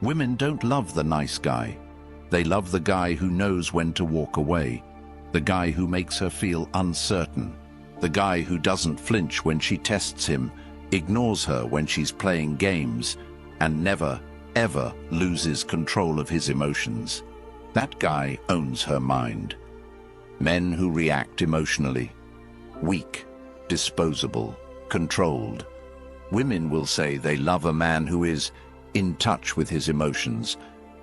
Women don't love the nice guy. They love the guy who knows when to walk away, the guy who makes her feel uncertain, the guy who doesn't flinch when she tests him, ignores her when she's playing games, and never, ever loses control of his emotions. That guy owns her mind. Men who react emotionally. Weak, disposable, controlled. Women will say they love a man who is in touch with his emotions,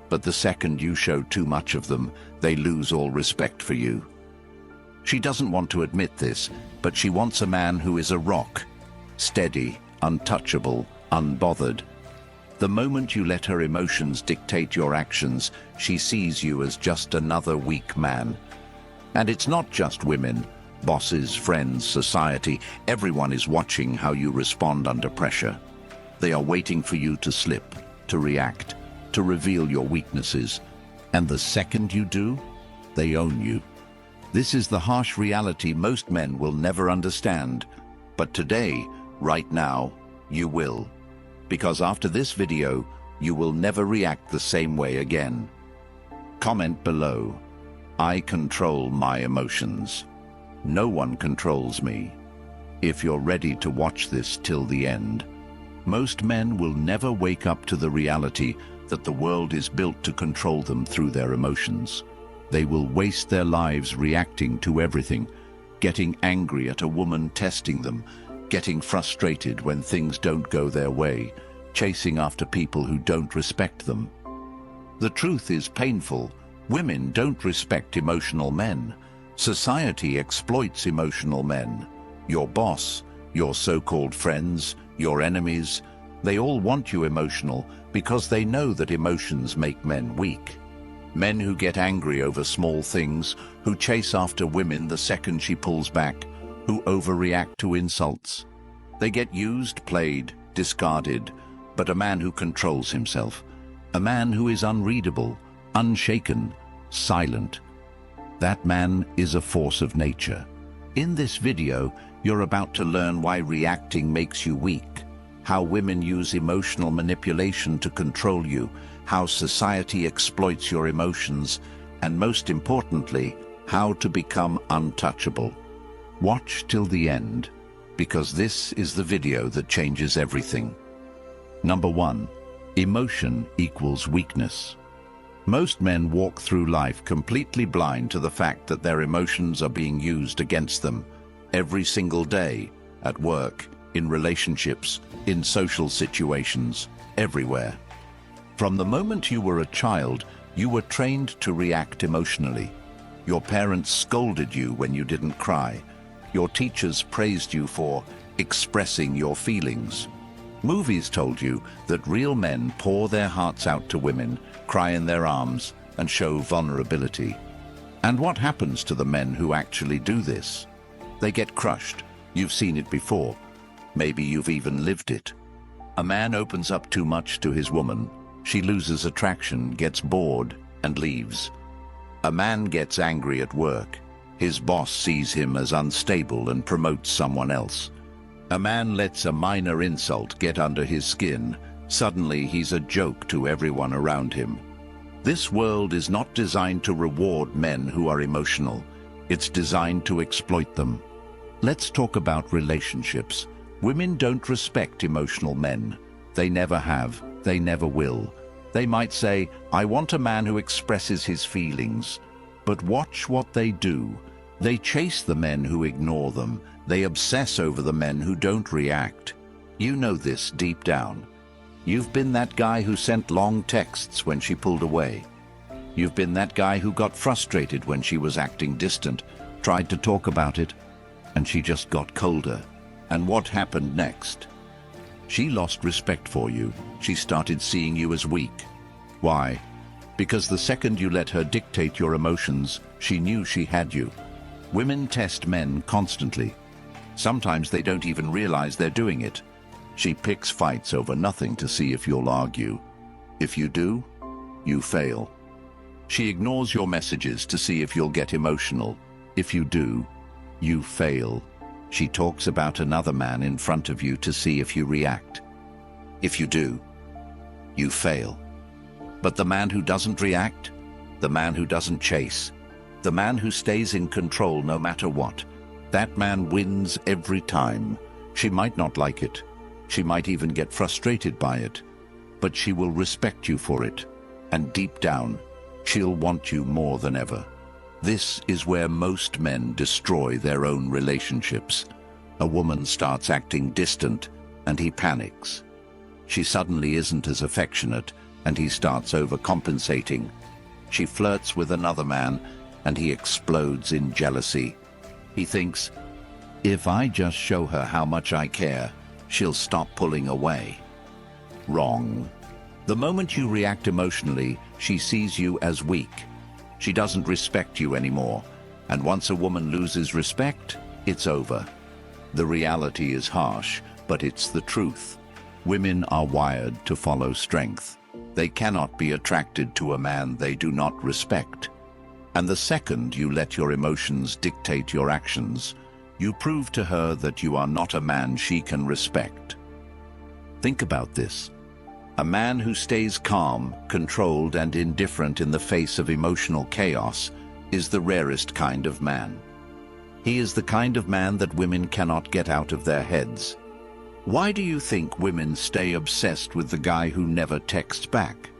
but the second you show too much of them, they lose all respect for you. She doesn't want to admit this, but she wants a man who is a rock, steady, untouchable, unbothered. The moment you let her emotions dictate your actions, she sees you as just another weak man. And it's not just women. Bosses, friends, society, everyone is watching how you respond under pressure. They are waiting for you to slip, to react, to reveal your weaknesses. And the second you do, they own you. This is the harsh reality most men will never understand. But today, right now, you will. Because after this video, you will never react the same way again. Comment below. I control my emotions. No one controls me. If you're ready to watch this till the end. Most men will never wake up to the reality that the world is built to control them through their emotions. They will waste their lives reacting to everything, getting angry at a woman testing them, getting frustrated when things don't go their way, chasing after people who don't respect them. The truth is painful. Women don't respect emotional men. Society exploits emotional men. Your boss, your so-called friends, your enemies, they all want you emotional because they know that emotions make men weak. Men who get angry over small things, who chase after women the second she pulls back, who overreact to insults. They get used, played, discarded, but a man who controls himself, a man who is unreadable, unshaken, silent, that man is a force of nature. In this video, you're about to learn why reacting makes you weak, how women use emotional manipulation to control you, how society exploits your emotions, and most importantly, how to become untouchable. Watch till the end, because this is the video that changes everything. Number 1. Emotion equals weakness. Most men walk through life completely blind to the fact that their emotions are being used against them every single day, at work, in relationships, in social situations, everywhere. From the moment you were a child, you were trained to react emotionally. Your parents scolded you when you didn't cry. Your teachers praised you for expressing your feelings. Movies told you that real men pour their hearts out to women, cry in their arms, and show vulnerability. And what happens to the men who actually do this? They get crushed. You've seen it before. Maybe you've even lived it. A man opens up too much to his woman. She loses attraction, gets bored, and leaves. A man gets angry at work. His boss sees him as unstable and promotes someone else. A man lets a minor insult get under his skin. Suddenly he's a joke to everyone around him. This world is not designed to reward men who are emotional. It's designed to exploit them. Let's talk about relationships. Women don't respect emotional men. They never have. They never will. They might say, I want a man who expresses his feelings. But watch what they do. They chase the men who ignore them. They obsess over the men who don't react. You know this deep down. You've been that guy who sent long texts when she pulled away. You've been that guy who got frustrated when she was acting distant, tried to talk about it, and she just got colder. And what happened next? She lost respect for you. She started seeing you as weak. Why? Because the second you let her dictate your emotions, she knew she had you. Women test men constantly. Sometimes they don't even realize they're doing it. She picks fights over nothing to see if you'll argue. If you do, you fail. She ignores your messages to see if you'll get emotional. If you do, you fail. She talks about another man in front of you to see if you react. If you do, you fail. But the man who doesn't react, the man who doesn't chase, the man who stays in control no matter what, that man wins every time. She might not like it. She might even get frustrated by it. But she will respect you for it. And deep down, she'll want you more than ever. This is where most men destroy their own relationships. A woman starts acting distant, and he panics. She suddenly isn't as affectionate, and he starts overcompensating. She flirts with another man, and he explodes in jealousy. He thinks, if I just show her how much I care, she'll stop pulling away. Wrong. The moment you react emotionally, she sees you as weak. She doesn't respect you anymore, and once a woman loses respect, it's over. The reality is harsh, but it's the truth. Women are wired to follow strength. They cannot be attracted to a man they do not respect. And the second you let your emotions dictate your actions, you prove to her that you are not a man she can respect. Think about this. A man who stays calm, controlled, and indifferent in the face of emotional chaos is the rarest kind of man. He is the kind of man that women cannot get out of their heads. Why do you think women stay obsessed with the guy who never texts back?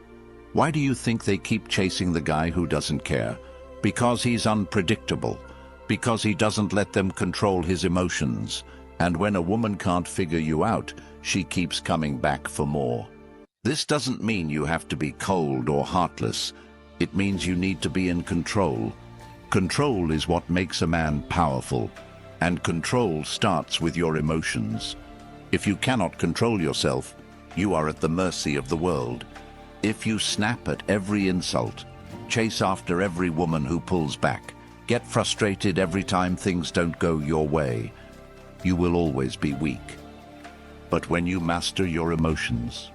Why do you think they keep chasing the guy who doesn't care? Because he's unpredictable. Because he doesn't let them control his emotions. And when a woman can't figure you out, she keeps coming back for more. This doesn't mean you have to be cold or heartless. It means you need to be in control. Control is what makes a man powerful, and control starts with your emotions. If you cannot control yourself, you are at the mercy of the world. If you snap at every insult, chase after every woman who pulls back, get frustrated every time things don't go your way, you will always be weak. But when you master your emotions,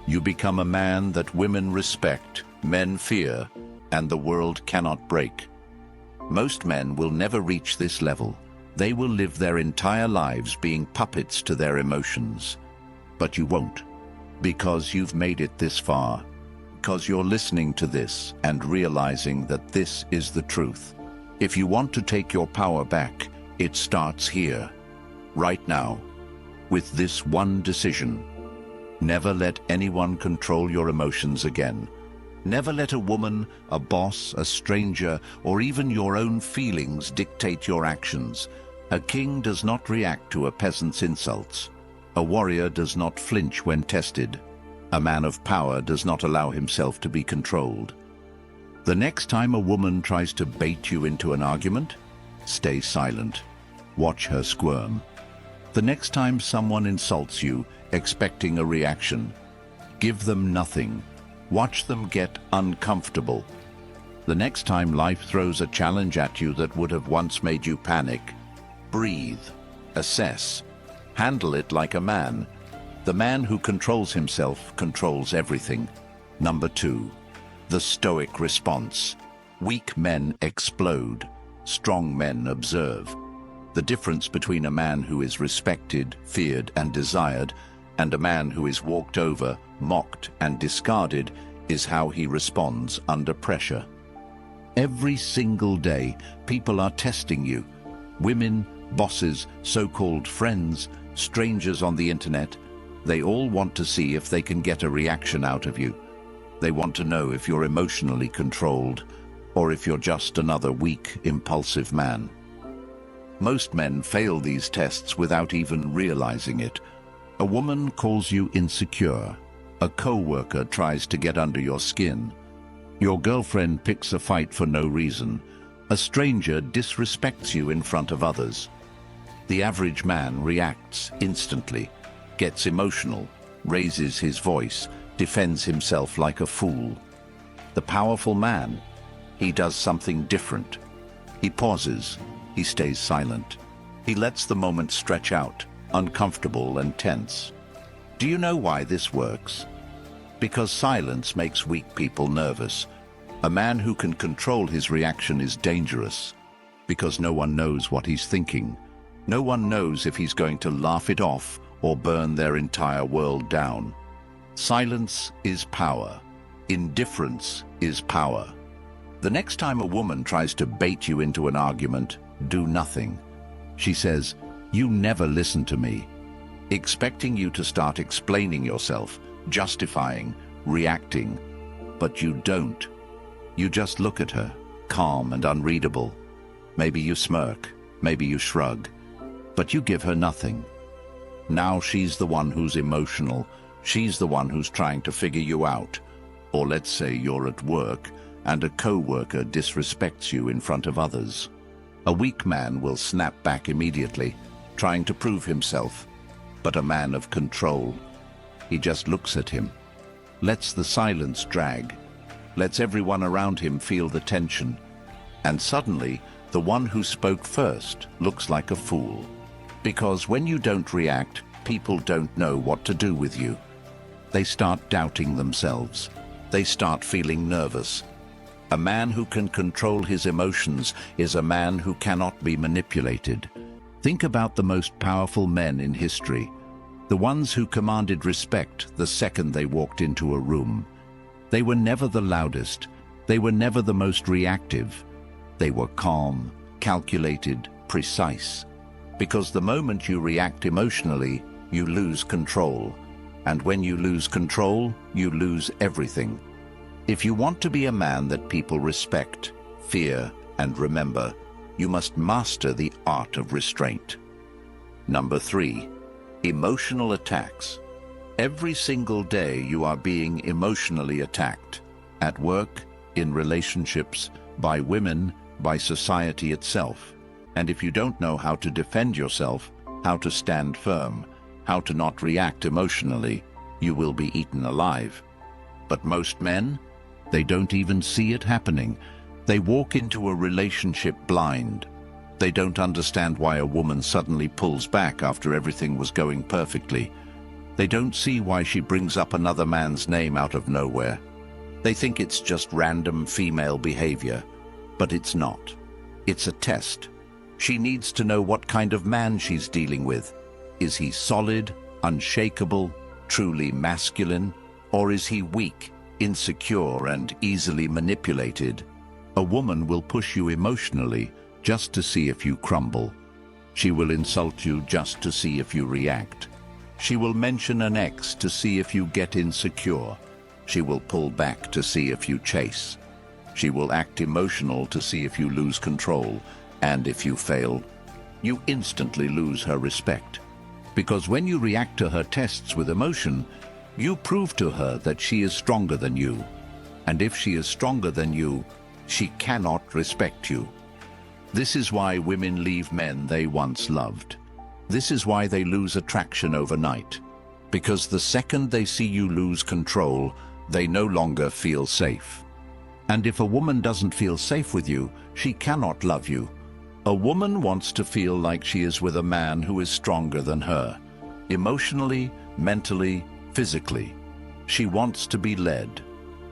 you become a man that women respect, men fear, and the world cannot break. Most men will never reach this level. They will live their entire lives being puppets to their emotions. But you won't, because you've made it this far, because you're listening to this and realizing that this is the truth. If you want to take your power back, it starts here, right now, with this one decision. Never let anyone control your emotions again. Never let a woman, a boss, a stranger, or even your own feelings dictate your actions. A king does not react to a peasant's insults. A warrior does not flinch when tested. A man of power does not allow himself to be controlled. The next time a woman tries to bait you into an argument, stay silent. Watch her squirm. The next time someone insults you, expecting a reaction, give them nothing. Watch them get uncomfortable. The next time life throws a challenge at you that would have once made you panic, breathe, assess, handle it like a man. The man who controls himself controls everything. Number 2, the Stoic response. Weak men explode, strong men observe. The difference between a man who is respected, feared, and desired and a man who is walked over, mocked, and discarded is how he responds under pressure. Every single day, people are testing you. Women, bosses, so-called friends, strangers on the internet, they all want to see if they can get a reaction out of you. They want to know if you're emotionally controlled or if you're just another weak, impulsive man. Most men fail these tests without even realizing it. A woman calls you insecure. A co-worker tries to get under your skin. Your girlfriend picks a fight for no reason. A stranger disrespects you in front of others. The average man reacts instantly, gets emotional, raises his voice, defends himself like a fool. The powerful man, he does something different. He pauses, he stays silent. He lets the moment stretch out, uncomfortable and tense. Do you know why this works? Because silence makes weak people nervous. A man who can control his reaction is dangerous, because no one knows what he's thinking. No one knows if he's going to laugh it off or burn their entire world down. Silence is power. Indifference is power. The next time a woman tries to bait you into an argument, do nothing. She says, "You never listen to me," expecting you to start explaining yourself, justifying, reacting. But you don't. You just look at her, calm and unreadable. Maybe you smirk, maybe you shrug, but you give her nothing. Now she's the one who's emotional. She's the one who's trying to figure you out. Or let's say you're at work and a co-worker disrespects you in front of others. A weak man will snap back immediately, trying to prove himself. But a man of control, he just looks at him, lets the silence drag, lets everyone around him feel the tension, and suddenly the one who spoke first looks like a fool. Because when you don't react, people don't know what to do with you. They start doubting themselves. They start feeling nervous. A man who can control his emotions is a man who cannot be manipulated. Think about the most powerful men in history, the ones who commanded respect the second they walked into a room. They were never the loudest. They were never the most reactive. They were calm, calculated, precise. Because the moment you react emotionally, you lose control. And when you lose control, you lose everything. If you want to be a man that people respect, fear, and remember, you must master the art of restraint. Number 3, emotional attacks. Every single day you are being emotionally attacked. At work, in relationships, by women, by society itself. And if you don't know how to defend yourself, how to stand firm, how to not react emotionally, you will be eaten alive. But most men, they don't even see it happening. They walk into a relationship blind. They don't understand why a woman suddenly pulls back after everything was going perfectly. They don't see why she brings up another man's name out of nowhere. They think it's just random female behavior, but it's not. It's a test. She needs to know what kind of man she's dealing with. Is he solid, unshakable, truly masculine, or is he weak, insecure, and easily manipulated? A woman will push you emotionally just to see if you crumble. She will insult you just to see if you react. She will mention an ex to see if you get insecure. She will pull back to see if you chase. She will act emotional to see if you lose control. And if you fail, you instantly lose her respect. Because when you react to her tests with emotion, you prove to her that she is stronger than you. And if she is stronger than you, she cannot respect you. This is why women leave men they once loved. This is why they lose attraction overnight. Because the second they see you lose control, they no longer feel safe. And if a woman doesn't feel safe with you, she cannot love you. A woman wants to feel like she is with a man who is stronger than her, emotionally, mentally, physically. She wants to be led.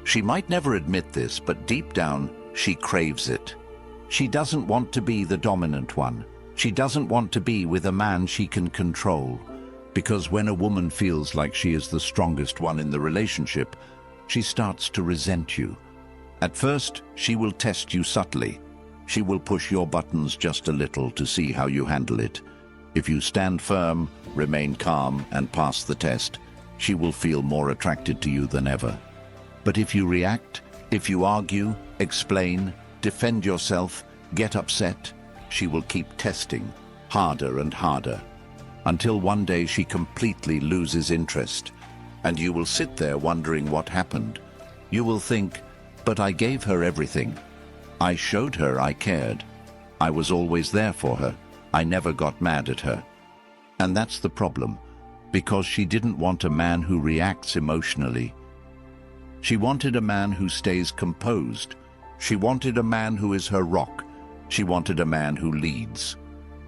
She might never admit this, but deep down, she craves it. She doesn't want to be the dominant one. She doesn't want to be with a man she can control. Because when a woman feels like she is the strongest one in the relationship, she starts to resent you. At first, she will test you subtly. She will push your buttons just a little to see how you handle it. If you stand firm, remain calm, and pass the test, she will feel more attracted to you than ever. But if you react, if you argue, explain, defend yourself, get upset, she will keep testing, harder and harder, until one day she completely loses interest, and you will sit there wondering what happened. You will think, but I gave her everything. I showed her I cared. I was always there for her. I never got mad at her. And that's the problem, because she didn't want a man who reacts emotionally. She wanted a man who stays composed. She wanted a man who is her rock. She wanted a man who leads.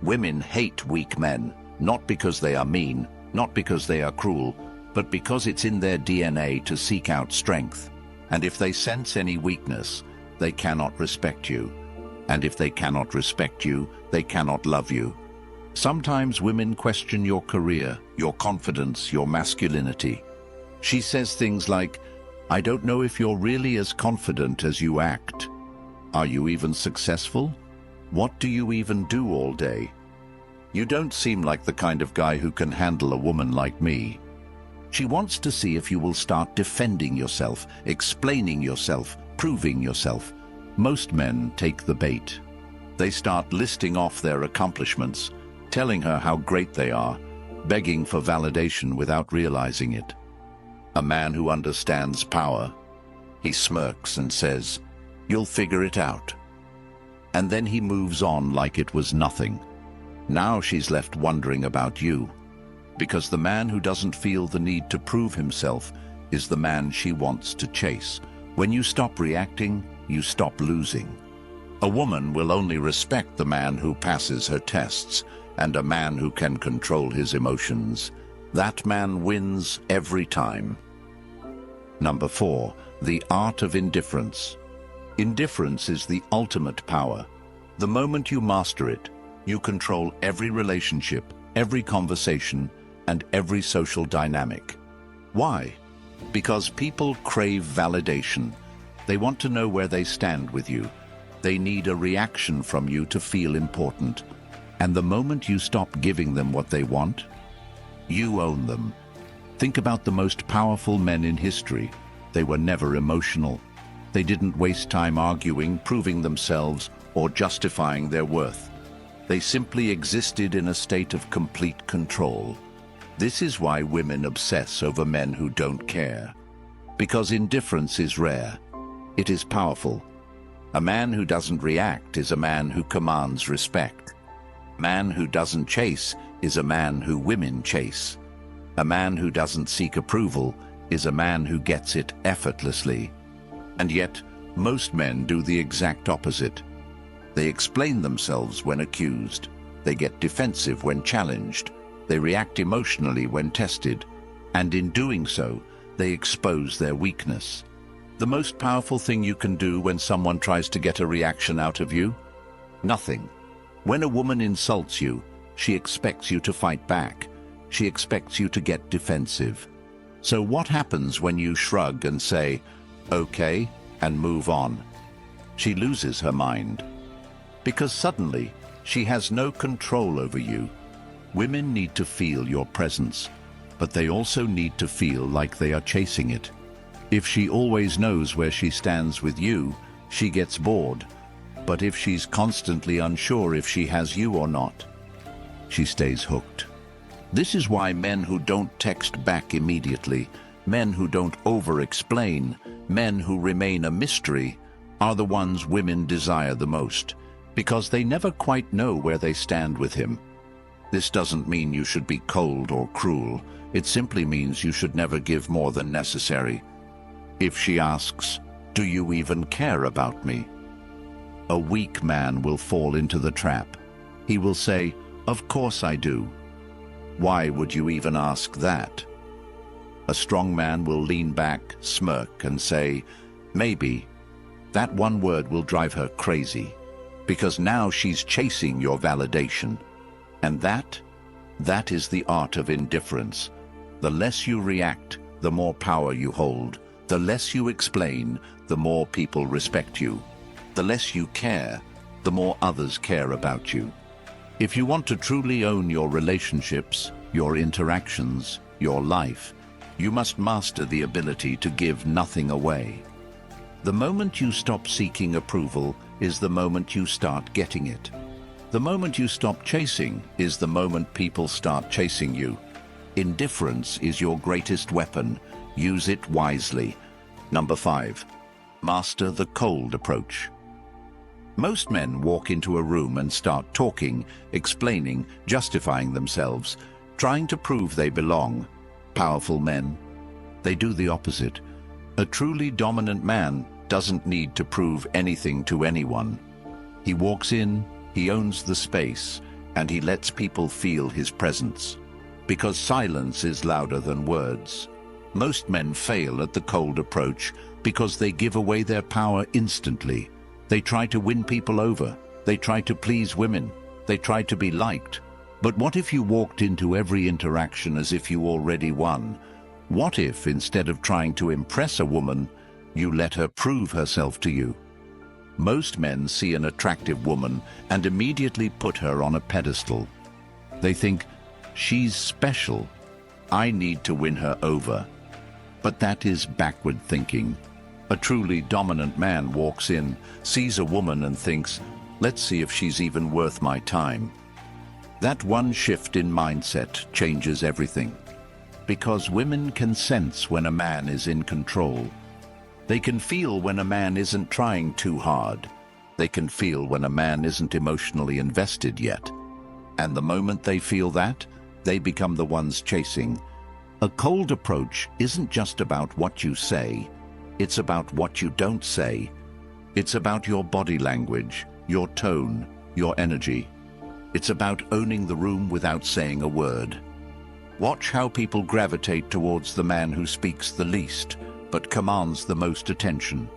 Women hate weak men, not because they are mean, not because they are cruel, but because it's in their DNA to seek out strength. And if they sense any weakness, they cannot respect you. And if they cannot respect you, they cannot love you. Sometimes women question your career, your confidence, your masculinity. She says things like, I don't know if you're really as confident as you act. Are you even successful? What do you even do all day? You don't seem like the kind of guy who can handle a woman like me. She wants to see if you will start defending yourself, explaining yourself, proving yourself. Most men take the bait. They start listing off their accomplishments, telling her how great they are, begging for validation without realizing it. A man who understands power, he smirks and says, "You'll figure it out." And then he moves on like it was nothing. Now she's left wondering about you, because the man who doesn't feel the need to prove himself is the man she wants to chase. When you stop reacting, you stop losing. A woman will only respect the man who passes her tests, and a man who can control his emotions. That man wins every time. Number 4, the art of indifference. Indifference is the ultimate power. The moment you master it, you control every relationship, every conversation, and every social dynamic. Why? Because people crave validation. They want to know where they stand with you. They need a reaction from you to feel important. And the moment you stop giving them what they want, you own them. Think about the most powerful men in history. They were never emotional. They didn't waste time arguing, proving themselves, or justifying their worth. They simply existed in a state of complete control. This is why women obsess over men who don't care. Because indifference is rare. It is powerful. A man who doesn't react is a man who commands respect. A man who doesn't chase is a man who women chase. A man who doesn't seek approval is a man who gets it effortlessly. And yet, most men do the exact opposite. They explain themselves when accused. They get defensive when challenged. They react emotionally when tested. And in doing so, they expose their weakness. The most powerful thing you can do when someone tries to get a reaction out of you? Nothing. When a woman insults you, she expects you to fight back. She expects you to get defensive. So what happens when you shrug and say, "Okay," and move on? She loses her mind. Because suddenly, she has no control over you. Women need to feel your presence, but they also need to feel like they are chasing it. If she always knows where she stands with you, she gets bored. But if she's constantly unsure if she has you or not, she stays hooked. This is why men who don't text back immediately, men who don't over-explain, men who remain a mystery, are the ones women desire the most, because they never quite know where they stand with him. This doesn't mean you should be cold or cruel. It simply means you should never give more than necessary. If she asks, "Do you even care about me?" a weak man will fall into the trap. He will say, "Of course I do." Why would you even ask that? A strong man will lean back, smirk, and say, "Maybe." That one word will drive her crazy, because now she's chasing your validation. And that is the art of indifference. The less you react, the more power you hold. The less you explain, the more people respect you. The less you care, the more others care about you. If you want to truly own your relationships, your interactions, your life, you must master the ability to give nothing away. The moment you stop seeking approval is the moment you start getting it. The moment you stop chasing is the moment people start chasing you. Indifference is your greatest weapon. Use it wisely. Number 5, master the cold approach. Most men walk into a room and start talking, explaining, justifying themselves, trying to prove they belong. Powerful men, they do the opposite. A truly dominant man doesn't need to prove anything to anyone. He walks in, he owns the space, and he lets people feel his presence. Because silence is louder than words. Most men fail at the cold approach because they give away their power instantly. They try to win people over. They try to please women. They try to be liked. But what if you walked into every interaction as if you already won? What if, instead of trying to impress a woman, you let her prove herself to you? Most men see an attractive woman and immediately put her on a pedestal. They think, she's special. I need to win her over. But that is backward thinking. A truly dominant man walks in, sees a woman and thinks, let's see if she's even worth my time. That one shift in mindset changes everything. Because women can sense when a man is in control. They can feel when a man isn't trying too hard. They can feel when a man isn't emotionally invested yet. And the moment they feel that, they become the ones chasing. A cold approach isn't just about what you say, it's about what you don't say. It's about your body language, your tone, your energy. It's about owning the room without saying a word. Watch how people gravitate towards the man who speaks the least, but commands the most attention.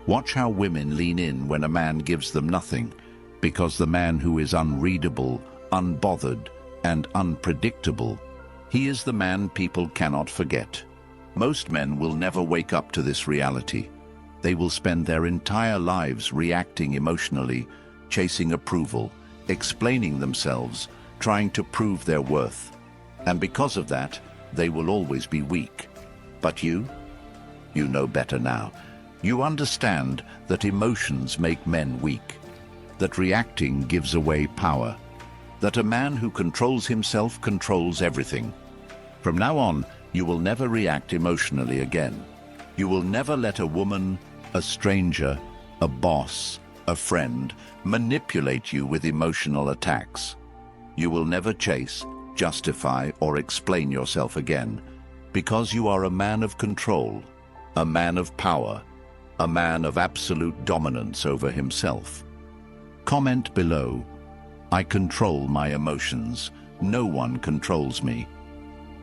Watch how women lean in when a man gives them nothing, because the man who is unreadable, unbothered, and unpredictable, he is the man people cannot forget. Most men will never wake up to this reality. They will spend their entire lives reacting emotionally, chasing approval, explaining themselves, trying to prove their worth. And because of that, they will always be weak. But you know better now. You understand that emotions make men weak, that reacting gives away power, that a man who controls himself controls everything. From now on, you will never react emotionally again. You will never let a woman, a stranger, a boss, a friend, manipulate you with emotional attacks. You will never chase, justify, or explain yourself again, because you are a man of control, a man of power, a man of absolute dominance over himself. Comment below, I control my emotions. No one controls me.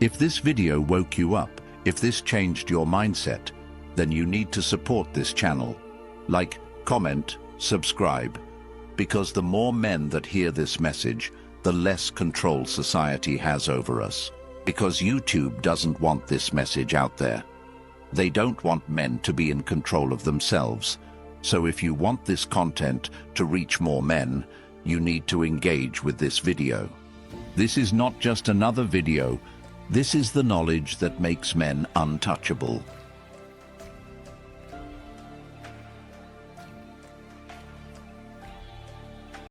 If this video woke you up, if this changed your mindset, then you need to support this channel. Like, comment, subscribe, because the more men that hear this message, the less control society has over us. Because YouTube doesn't want this message out there. They don't want men to be in control of themselves. So if you want this content to reach more men, you need to engage with this video. This is not just another video. This is the knowledge that makes men untouchable.